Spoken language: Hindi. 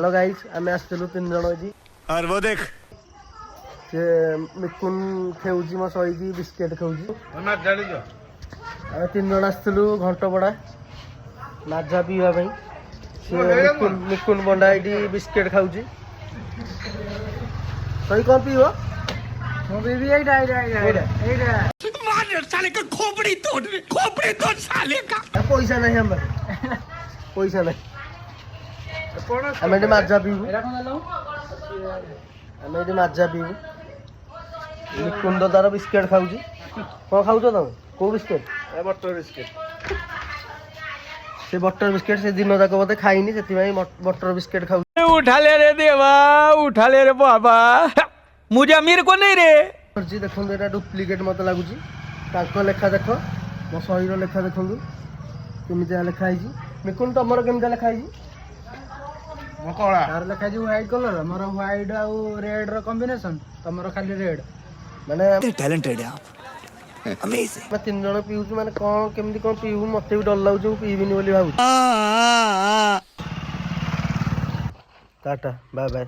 हेलो गाइस आमे आस्तेलु 3 जण जी और वो देख से मिकुन खेउजी म सहीकी बिस्किट खेउजी ना जानी जो आ 3 जण आस्तेलु घंटा बडा माजा पीवा पई से मिकुन बंडा आईडी बिस्किट खाउजी सही कोन पीवो मो बेबी एइडा मार साले का खोपड़ी तोड़ साले का पैसा नहीं हम पैसा नहीं कोन आमे एटी माजा पीबू एरा कोन लाऊ आमे एटी माजा पीबू मिकुन तो तार बिस्किट खाउजी कोन खाउछो तम को बिस्किट ए बटर बिस्किट से बटर बिस्किट से दिन जाक बोते खाइनी से बटर बिस्किट खाऊ उठा ले रे देवा उठा ले रे बाबा मुझे अमीर को नहीं रे जी देखो एटा डुप्लिकेट मत लागुची ताको लेखा देखो मो सहीर लेखा देखो केमिति लेखा आइजी मिकुन तमर केमिति लेखा आइजी मो कोला तार लेखा जो व्हाइट कलर मोर व्हाइट आउ रेड रो कॉम्बिनेशन तमरो खाली रेड माने टैलेंटेड है आप अमेजिंग मैं 3 जण पीउछु माने कोन केमिति कोन पीउ मते भी डर लागुछु पीबिनी बोली भाबु टाटा बाय बाय।